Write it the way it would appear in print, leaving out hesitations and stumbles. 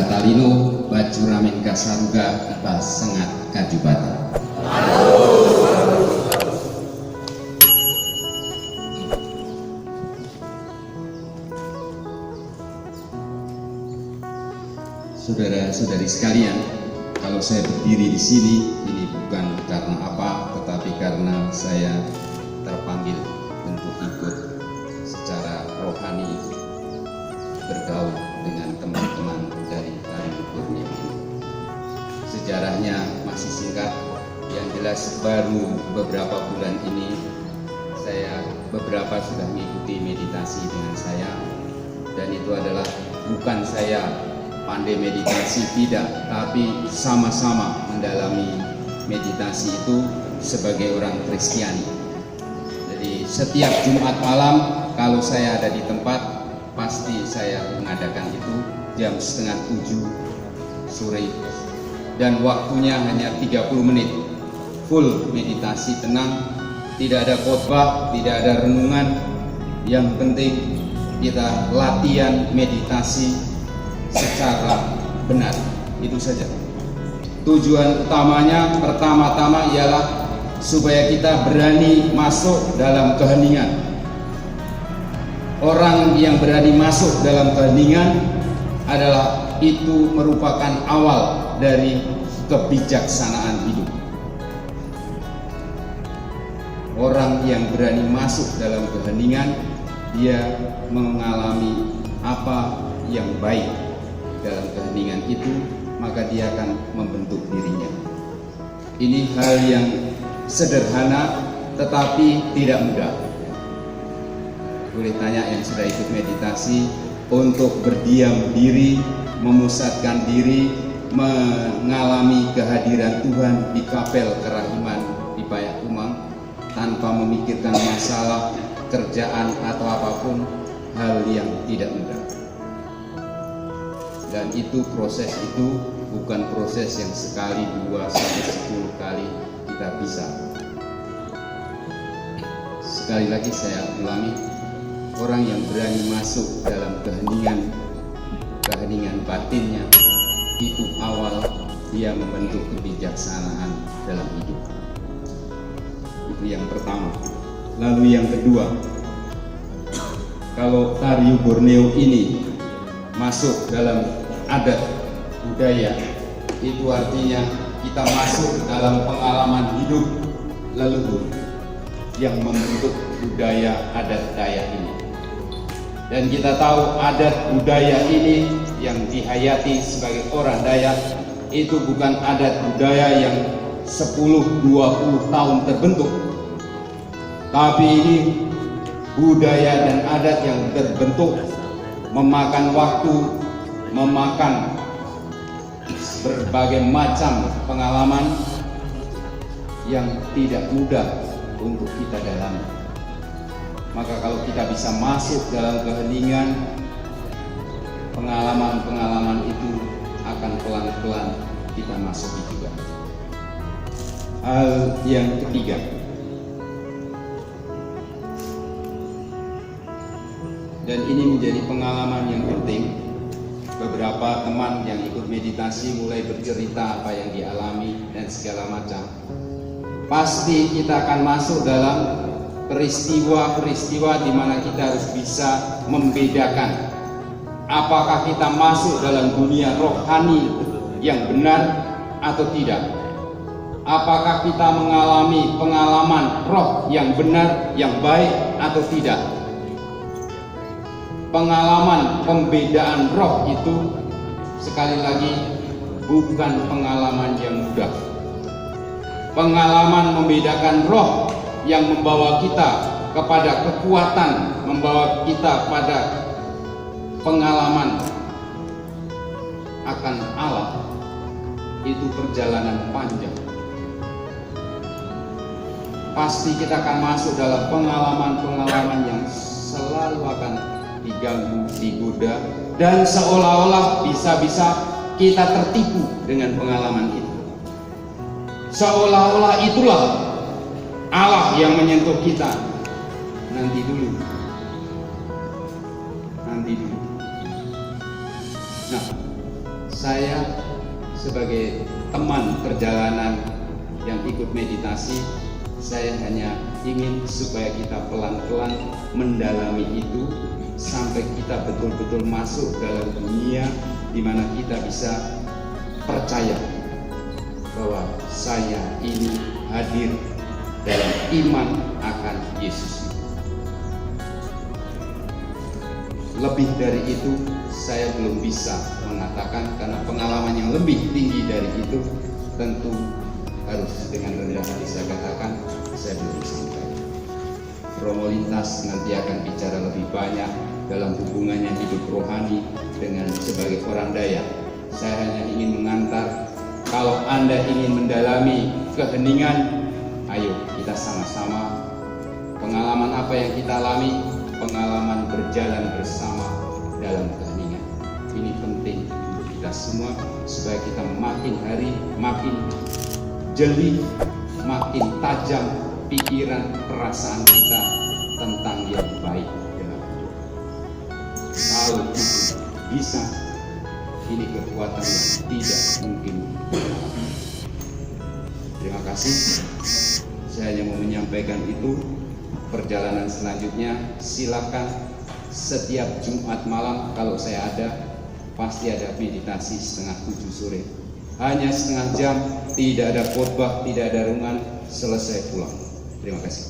Katalino, baju ramen kasaruga, kipas sengat kajubata. Saudara-saudari sekalian, kalau saya berdiri di sini, ini bukan karena apa, tetapi karena saya terpanggil untuk ikut secara rohani bergaul dengan teman-teman dari Tari Borneo. Sejarahnya masih singkat, yang jelas baru beberapa bulan ini beberapa sudah mengikuti meditasi dengan saya, dan itu adalah bukan saya pandai meditasi, tidak, tapi sama-sama mendalami meditasi itu sebagai orang Kristiani. Jadi setiap Jumat malam kalau saya ada di tempat, pasti saya mengadakan itu jam 6:30 sore, dan waktunya hanya 30 menit, full meditasi tenang, tidak ada khotbah, tidak ada renungan. Yang penting kita latihan meditasi secara benar, itu saja. Tujuan utamanya pertama-tama ialah supaya kita berani masuk dalam keheningan. Orang yang berani masuk dalam keheningan adalah itu merupakan awal dari kebijaksanaan hidup. Orang yang berani masuk dalam keheningan, dia mengalami apa yang baik dalam keheningan itu, maka dia akan membentuk dirinya. Ini hal yang sederhana tetapi tidak mudah. Boleh tanya yang sudah ikut meditasi, untuk berdiam diri, memusatkan diri, mengalami kehadiran Tuhan di Kapel Kerahiman di Payakumang tanpa memikirkan masalah kerjaan atau apapun, hal yang tidak mudah. Dan itu proses itu bukan proses yang sekali, 2 sampai 10 kali kita bisa. Sekali lagi saya ulangi, orang yang berani masuk dalam keheningan batinnya, itu awal dia membentuk kebijaksanaan dalam hidup. Itu yang pertama. Lalu yang kedua, kalau Tari Borneo ini masuk dalam adat budaya, itu artinya kita masuk dalam pengalaman hidup leluhur yang membentuk budaya adat Dayak ini. Dan kita tahu adat budaya ini yang dihayati sebagai orang Dayak itu bukan adat budaya yang 10-20 tahun terbentuk, tapi ini budaya dan adat yang terbentuk memakan waktu, memakan berbagai macam pengalaman yang tidak mudah untuk kita dalami. Maka kalau kita bisa masuk dalam keheningan, pengalaman-pengalaman itu akan pelan-pelan kita masuki juga. Hal yang ketiga, dan ini menjadi pengalaman yang penting. Beberapa teman yang ikut meditasi mulai bercerita apa yang dialami dan segala macam. Pasti kita akan masuk dalam peristiwa-peristiwa di mana kita harus bisa membedakan apakah kita masuk dalam dunia rohani yang benar atau tidak. Apakah kita mengalami pengalaman roh yang benar, yang baik atau tidak. Pengalaman pembedaan roh itu sekali lagi bukan pengalaman yang mudah. Pengalaman membedakan roh yang membawa kita kepada kekuatan, membawa kita pada pengalaman akan Allah, itu perjalanan panjang. Pasti kita akan masuk dalam pengalaman-pengalaman yang selalu akan diganggu, digoda, dan seolah-olah bisa-bisa kita tertipu dengan pengalaman itu. Seolah-olah itulah Allah yang menyentuh kita. Nanti dulu. Nah, Saya sebagai teman perjalanan yang ikut meditasi, saya hanya ingin supaya kita pelan-pelan mendalami itu sampai kita betul-betul masuk dalam dunia di mana kita bisa percaya bahwa saya ini hadir dalam iman akan Yesus. Lebih dari itu saya belum bisa mengatakan, karena pengalaman yang lebih tinggi dari itu tentu harus dengan rendah hati saya katakan saya belum sampai. Romo Lintas nanti akan bicara lebih banyak dalam hubungannya hidup rohani dengan sebagai orang Dayak. Saya hanya ingin mengantar, kalau Anda ingin mendalami keheningan, ayo kita sama-sama. Pengalaman apa yang kita alami? Pengalaman berjalan bersama dalam keheningan. Ini penting untuk kita semua supaya kita makin hari makin jeli, makin tajam pikiran, perasaan kita tentang yang baik dalam hidup. Kalau itu bisa, ini kekuatan yang tidak mungkin. Terima kasih. Saya hanya mau menyampaikan itu. Perjalanan selanjutnya silakan setiap Jumat malam kalau saya ada, pasti ada meditasi 6:30 sore. Hanya setengah jam, tidak ada khotbah, tidak ada renungan, selesai pulang. Terima kasih.